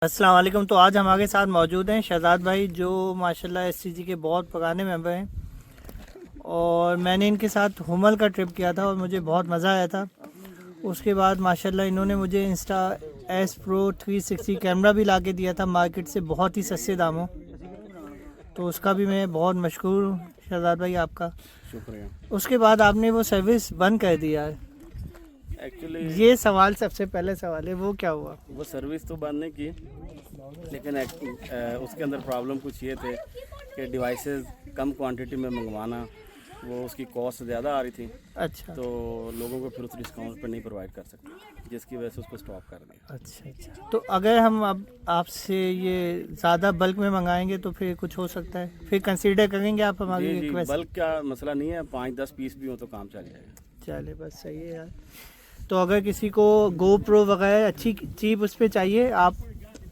अस्सलाम वालेकुम। तो आज हमारे साथ मौजूद हैं शहजाद भाई, जो माशाल्लाह एससीजी के बहुत पुराने मेंबर हैं। और मैंने इनके साथ हुमल का ट्रिप किया था और मुझे बहुत मज़ा आया था। उसके बाद माशाल्लाह इन्होंने मुझे इंस्टा एस प्रो 360 कैमरा भी ला के दिया था मार्केट से बहुत ही सस्ते दामों। तो उसका भी मैं बहुत मशहूर हूँ शहजाद भाई आपका। शुक्रिया। उसके बाद आपने वो सर्विस बंद कर दिया है। एक्चुअली ये सवाल सबसे पहले सवाल है, वो क्या हुआ? वो सर्विस तो बंद नहीं की, लेकिन उसके अंदर प्रॉब्लम कुछ ये थे कि डिवाइसेस कम क्वांटिटी में मंगवाना, वो उसकी कॉस्ट ज़्यादा आ रही थी। अच्छा तो लोगों को फिर उस डिस्काउंट पर नहीं प्रोवाइड कर सकते, जिसकी वजह से उसको स्टॉप कर दिया। अच्छा। तो अगर हम अब आपसे ये ज़्यादा बल्क में मंगाएंगे तो फिर कुछ हो सकता है, फिर कंसीडर करेंगे आप हमारी जी जी, रिक्वेस्ट? बल्क का मसला नहीं है, 5-10 पीस भी हो तो काम चल जाएगा। चले बस सही है यार। तो अगर किसी को गो प्रो वगैरह अच्छी चीप उस पर चाहिए, आप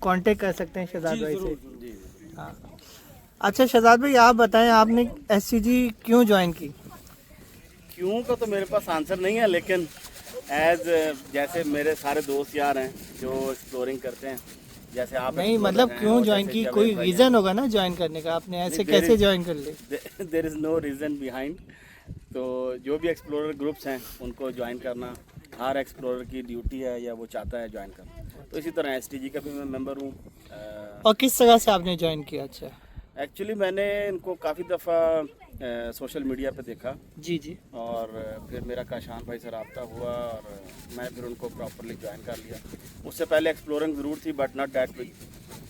कांटेक्ट कर सकते हैं शहजाद भाई से। जी। हाँ। अच्छा शहजाद भाई, आप बताएं आपने एससीजी क्यों ज्वाइन की? क्यों का तो मेरे पास आंसर नहीं है, लेकिन जैसे मेरे सारे दोस्त यार हैं जो एक्सप्लोरिंग करते हैं, जैसे आप नहीं explorer मतलब हैं, क्यों और ज्वाइन जैसे की, जावेद कोई भाई हैं। रीज़न होगा ना ज्वाइन करने का, आपने ऐसे नहीं, कैसे ज्वाइन कर ले? There is no reason behind. तो जो भी एक्सप्लोरर ग्रुप्स हैं उनको ज्वाइन करना हर एक्सप्लोरर की ड्यूटी है, या वो चाहता है ज्वाइन करना। तो इसी तरह एसटीजी का भी मैं मेंबर हूँ। और किस तरह से आपने ज्वाइन किया? अच्छा। एक्चुअली मैंने इनको काफ़ी दफ़ा सोशल मीडिया पे देखा, जी। और फिर मेरा काशान भाई से रब्ता हुआ और मैं फिर उनको प्रॉपरली ज्वाइन कर लिया। उससे पहले एक्सप्लोरिंग ज़रूर थी, बट नॉट डैट विद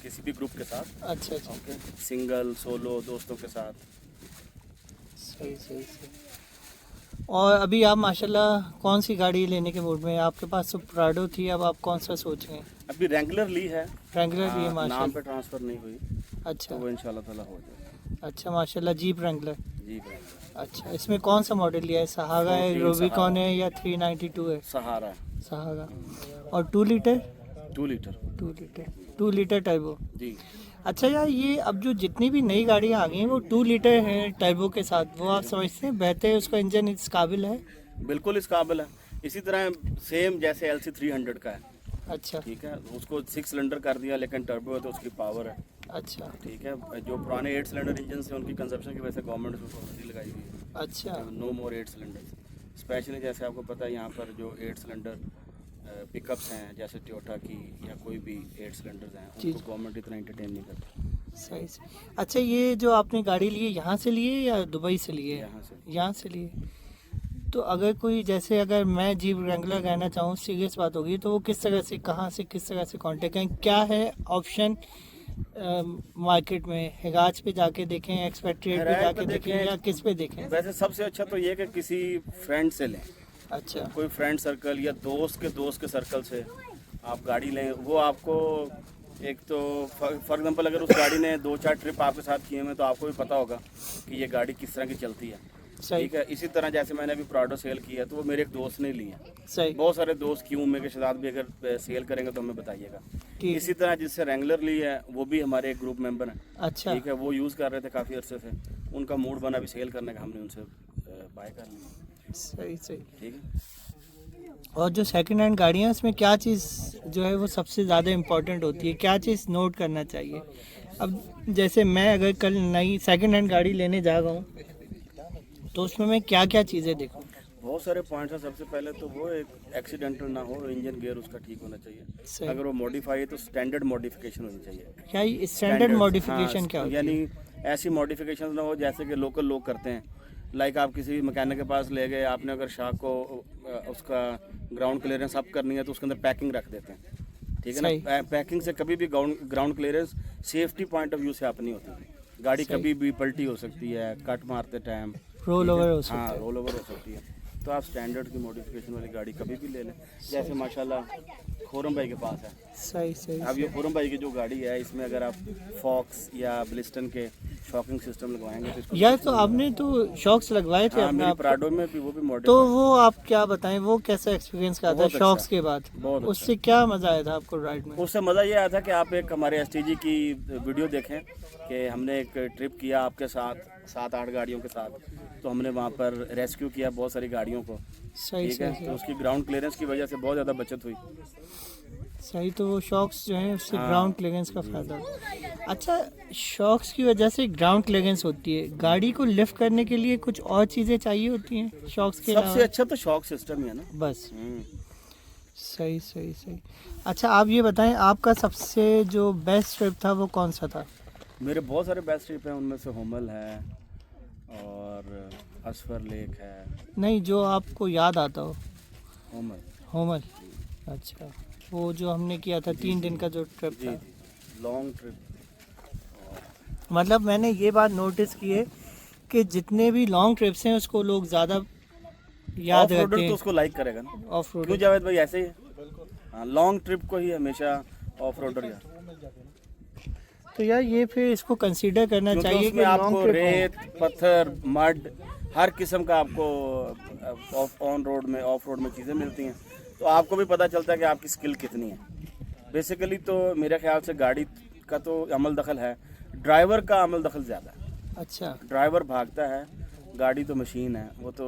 किसी भी ग्रुप के साथ। अच्छा। ओके, सिंगल सोलो दोस्तों के साथ। सही। और अभी आप माशाल्लाह कौन सी गाड़ी लेने के मूड में हैं? आपके पास तो प्राडो थी, अब आप कौन सा सोच रहे हैं? अभी रेंगुलर ली है। रेंगुलर लिए नाम माशाल्लाह। पे ट्रांसफ़र नहीं हुई, अच्छा। तो वो इंशाल्लाह ताला हो जाएगा। अच्छा माशाल्लाह, जीप रेंगुलर। जी रेंगुलर। अच्छा, इसमें कौन सा मॉडल लिया है? सहारा है, 14 रूबिकॉन सहारा। है, या 392 है? सहारा। सहारा। और 2 litre? 2 litre. 2 litre. 2 litre turbo. जी। अच्छा यार, ये अब जो जितनी भी नई गाड़ियाँ आ गई हैं वो 2 लीटर है टर्बो के साथ, वो आप समझते हैं बेहतर है, उसका इंजन इस काबिल है? बिल्कुल इस काबिल है। इसी तरह सेम जैसे LC 300 का है। अच्छा। ठीक है, उसको 6 सिलेंडर कर दिया, लेकिन टर्बो है तो उसकी पावर है। अच्छा। ठीक है, जो पुराने 8 सिलेंडर इंजन से उनकी कंजप्शन की वजह से गवर्नमेंट ने उसको पाबंदी लगाई हुई है। अच्छा। नो मोर 8 सिलेंडर। स्पेशली जैसे आपको पता है यहाँ पर जो 8 सिलेंडर पिकअप्स हैं, जैसे टोयोटा की या कोई भी 8 सिलेंडर्स हैं, जी। उनको गवर्नमेंट इतना एंटरटेन नहीं करती। सही। अच्छा, ये जो आपने गाड़ी ली है यहाँ से लिए या दुबई से लिए? यहाँ से। यहाँ से लिए। तो अगर कोई, जैसे अगर मैं जीप रेंगुलर कहना चाहूँ, सीरियस बात होगी, तो वो किस तरह से, कहाँ से, किस तरह से कांटेक्ट करें? क्या है ऑप्शन मार्केट में? हिगाज पे जाके देखें, एक्सपेक्ट्रेट पे हैरान जाके पे देखें, देखें। या किस पे देखें? वैसे सबसे अच्छा तो ये कि किसी फ्रेंड से लें, अच्छा। कोई फ्रेंड सर्कल या दोस्त के सर्कल से आप गाड़ी लें। वो आपको एक तो फॉर एग्जांपल अगर उस गाड़ी ने 2-4 ट्रिप आपके साथ किए हैं तो आपको भी पता होगा कि ये गाड़ी किस तरह की चलती है। सही। ठीक है, इसी तरह जैसे मैंने अभी प्राडो सेल किया तो वो मेरे एक दोस्त ने ली है। सही। बहुत सारे दोस्त क्यों में के शहजाद भी अगर सेल करेंगे तो हमें बताइएगा। ठीक। इसी तरह जिससे रेंगुलर ली है वो भी हमारे एक ग्रुप मेंबर हैं। अच्छा। ठीक है, वो यूज़ कर रहे थे काफ़ी अरसे से, उनका मूड बना भी सेल करने का, हमने उनसे बाय कर लिया। सही। ठीक है। और जो सेकंड हैंड गाड़ियाँ, इसमें क्या चीज़ जो है वो सबसे ज़्यादा इम्पोर्टेंट होती है, क्या चीज़ नोट करना चाहिए? अब जैसे मैं अगर कल नई सेकंड हैंड गाड़ी लेने जा रहा हूँ तो उसमें मैं क्या क्या चीज़ें देखूँ? बहुत सारे पॉइंट्स हैं। सबसे पहले तो वो एक एक्सीडेंटल ना हो, इंजन गियर उसका ठीक होना चाहिए। सही। अगर वो मॉडिफाई है तो स्टैंडर्ड मॉडिफिकेशन होनी चाहिए। क्या ये स्टैंडर्ड मॉडिफिकेशन क्या होती है? यानी ऐसी मॉडिफिकेशन ना हो जैसे कि लोकल लोग करते हैं। लाइक आप किसी मैकेनिक के पास ले गए, आपने अगर शाक को उसका ग्राउंड क्लियरेंस अप करनी है तो उसके अंदर पैकिंग रख देते हैं। ठीक है ना, पैकिंग से कभी भी ground clearance safety point of view से आप नहीं होती। गाड़ी कभी भी पलटी हो सकती है, कट मारते टाइम रोल ओवर हो सकता हाँ है। रोल ओवर हो सकती है। तो आप स्टैंडर्ड की मॉडिफिकेशन वाली गाड़ी कभी भी ले लें। जैसे माशाल्लाह खुरम भाई के पास है। सही। अब ये खुरम भाई की जो गाड़ी है, इसमें अगर आप फॉक्स या ब्लिस्टन के शॉकिंग सिस्टम लगवाएंगे तो इसको यार, तो आपने तो शॉक्स लगवाए थे हाँ, अपने मेरी आप को। प्राडो में भी वो भी मॉडल तो वो आप क्या बताएं, वो कैसा एक्सपीरियंस का था बहुत शॉक्स अच्छा। के बाद? बहुत अच्छा। उससे क्या मज़ा आया था आपको राइड में? उससे मज़ा ये आया था कि आप एक हमारे एसटीजी की वीडियो देखें कि हमने एक ट्रिप किया आपके साथ 7-8 गाड़ियों के साथ। तो हमने वहाँ पर रेस्क्यू किया बहुत सारी गाड़ियों को। सही। ठीक है, तो उसकी ग्राउंड क्लियरेंस की वजह से बहुत ज़्यादा बचत हुई। सही, तो वो शॉक्स जो है उससे ग्राउंड क्लियरेंस का फायदा। अच्छा, शॉक्स की वजह से ग्राउंड क्लियरेंस होती है, गाड़ी को लिफ्ट करने के लिए कुछ और चीज़ें चाहिए होती हैं शॉक्स के सबसे अलावा? अच्छा तो शॉक सिस्टम ही है ना। बस। सही सही सही। अच्छा, आप ये बताएं, आपका सबसे जो बेस्ट ट्रिप था वो कौन सा था? मेरे बहुत सारे बेस्ट ट्रिप हैं, उनमें से होमल है और असफर लेक है। नहीं, जो आपको याद आता हो। होमल। होमल। अच्छा, वो जो हमने किया था 3 दिन का जो ट्रिप जी था। जी, लॉन्ग ट्रिप। मतलब मैंने ये बात नोटिस की है कि जितने भी लॉन्ग ट्रिप्स हैं उसको लोग ज़्यादा याद ऑफ रखते रोडर तो हैं। उसको लाइक करेगा ना। Of road. क्यों जावेद भाई, ऐसे ही है। हाँ, लॉन्ग ट्रिप को ही हमेशा ऑफ रोडर यार, तो यार ये फिर इसको कंसीडर करना क्योंकि चाहिए कि उसमें लॉन्ग आपको ट्रिप रेत, पत्थर, मड, हर किस्म का आपको ऑन रोड में, ऑफ रोड में चीज़ें मिलती हैं। तो आपको भी पता चलता है कि आपकी स्किल कितनी है। बेसिकली तो मेरे ख्याल से गाड़ी का तो अमल दखल है, ड्राइवर का अमल दखल ज़्यादा है। अच्छा। ड्राइवर भागता है, गाड़ी तो मशीन है, वो तो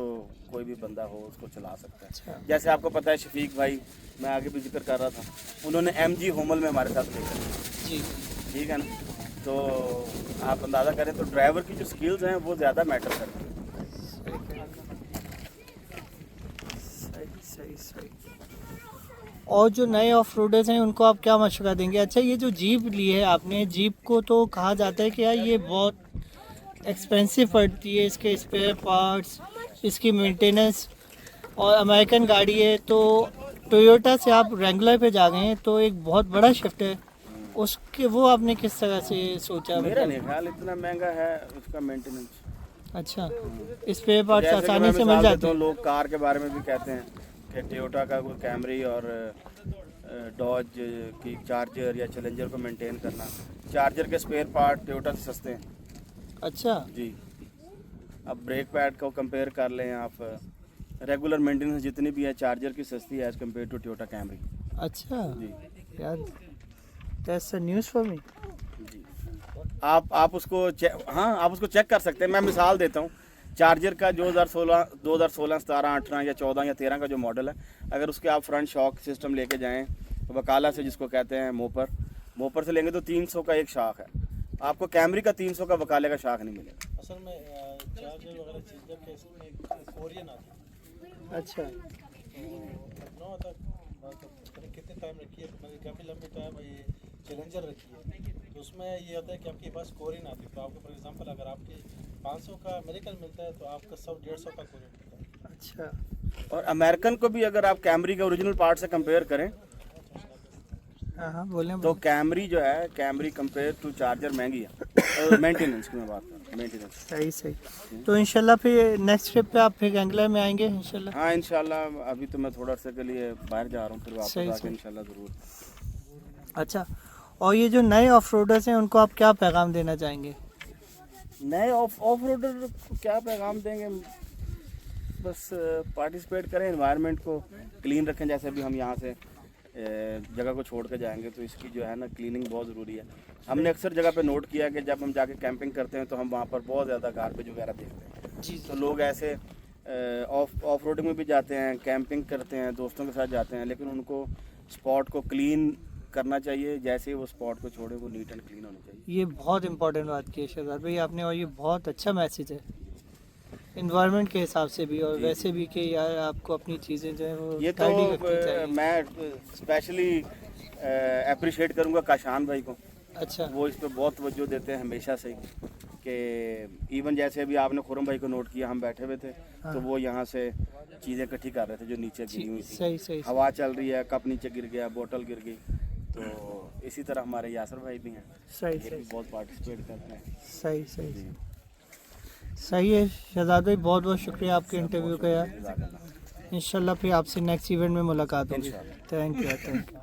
कोई भी बंदा हो उसको चला सकता है। अच्छा। जैसे आपको पता है शफीक भाई, मैं आगे भी जिक्र कर रहा था, उन्होंने MG होमल में हमारे साथ लेकर, जी। ठीक है ना। तो आप अंदाज़ा करें तो ड्राइवर की जो स्किल्स हैं वो ज़्यादा मैटर करती हैं। सही सही सही। और जो नए ऑफ रोडर्स हैं उनको आप क्या मशवरा देंगे? अच्छा, ये जो जीप ली है आपने, जीप को तो कहा जाता है कि यार ये बहुत एक्सपेंसिव पड़ती है, इसके स्पेयर पार्ट्स, इसकी मेंटेनेंस, और अमेरिकन गाड़ी है, तो टोयोटा से आप रेंगुलर पे जा गए हैं तो एक बहुत बड़ा शिफ्ट है उसके, वो आपने किस तरह से सोचा? मेरा नहीं ख्याल इतना महंगा है उसका मेंटेनेंस। अच्छा, स्पेयर पार्ट्स जैसे कि आसानी मैं से मिल मिसाल जाते देता हूँ, हैं? लोग कार के बारे में भी कहते हैं कि टोयोटा का कोई कैमरी और डॉज की चार्जर या चैलेंजर को मेंटेन करना, चार्जर के स्पेयर पार्ट टोयोटा से सस्ते हैं। अच्छा। जी, अब ब्रेक पैड को कंपेयर कर लें आप, रेगुलर मेंटेनेंस जितनी भी है चार्जर की सस्ती है as compare to Toyota Camry. अच्छा जी यार, that's a news for me. जी, आप उसको हाँ, आप उसको चेक कर सकते हैं। मैं मिसाल देता हूँ, चार्जर का 2016, 17, 18 या 14 या 13 का जो मॉडल है, अगर उसके आप फ्रंट शॉक सिस्टम लेके जाएं वकाला से, जिसको कहते हैं मोपर से लेंगे तो 300 का एक शाख है। आपको कैमरी का 300 का वकाले का शाख नहीं मिलेगा। असल में चार्जर वगैरह चीज़ें के इसमें कोरियन आती है। अच्छा। लखनऊ तक कितने टाइम रखी है, मतलब काफ़ी लंबी टाइम ये चैलेंजर रखी है, तो उसमें ये होता है कि आपके पास कोरियन आती है, तो आपको फॉर एग्जांपल अगर आपके 500 का अमेरिकन मिलता है तो आपका 100-150 का कोरियन मिलता है। अच्छा। और अमेरिकन को भी अगर आप कैमरी के ओरिजिनल पार्ट से कंपेयर करें हाँ हाँ, बोलें तो कैमरी जो है, कैमरी कंपेयर टू चार्जर महंगी है। मेंटेनेंस की मैं बात कर रहा हूँ, मेंटेनेंस। सही सही। तो इंशाल्लाह फिर नेक्स्ट ट्रिप पे आप फिर रेंगुलर में आएंगे इंशाल्लाह? हाँ इंशाल्लाह, अभी तो मैं थोड़ा सा के लिए बाहर जा रहा हूँ, फिर वापस सही, आके सही। इंशाल्लाह ज़रूर। अच्छा, और ये जो नए ऑफ रोडर्स हैं उनको आप क्या पैगाम देना चाहेंगे? नए ऑफ रोडर को क्या पैगाम देंगे, बस पार्टिसिपेट करें, एनवायरनमेंट को क्लीन रखें। जैसे अभी हम यहाँ से जगह को छोड़ के जाएंगे तो इसकी जो है ना क्लीनिंग बहुत ज़रूरी है। हमने अक्सर जगह पे नोट किया कि जब हम जाके कैंपिंग करते हैं तो हम वहाँ पर बहुत ज़्यादा गार्बेज वगैरह देखते हैं। जी। तो लोग ऐसे ऑफ रोडिंग में भी जाते हैं, कैंपिंग करते हैं, दोस्तों के साथ जाते हैं, लेकिन उनको स्पॉट को क्लीन करना चाहिए। जैसे ही वो स्पॉट को छोड़े वो नीट एंड क्लीन होना चाहिए। ये बहुत इंपॉर्टेंट बात की है शहजाद भाई आपने, और ये बहुत अच्छा मैसेज है इन्वायरमेंट के हिसाब से भी और वैसे भी कि यार आपको अपनी चीज़ें जो है वो ये तो tidy रखनी चाहिए। मैं स्पेशली अप्रिशिएट करूँगा काशान भाई को। अच्छा। वो इस पे बहुत तवज्जो देते हैं हमेशा से, कि इवन जैसे अभी आपने खुरम भाई को नोट किया, हम बैठे हुए थे तो वो यहाँ से चीज़ें इकट्ठी कर रहे थे जो नीचे गिरी हुई थी। सही सही। हवा चल रही है, कप नीचे गिर गया, बोतल गिर गई। तो इसी तरह हमारे यासर भाई भी हैं, सही ये भी सही बहुत पार्टिसिपेट करते हैं। सही सही सही है शहजाद भाई, बहुत बहुत शुक्रिया आपके इंटरव्यू का यार। इंशाल्लाह फिर आपसे नेक्स्ट इवेंट में मुलाकात होगी। Thank you.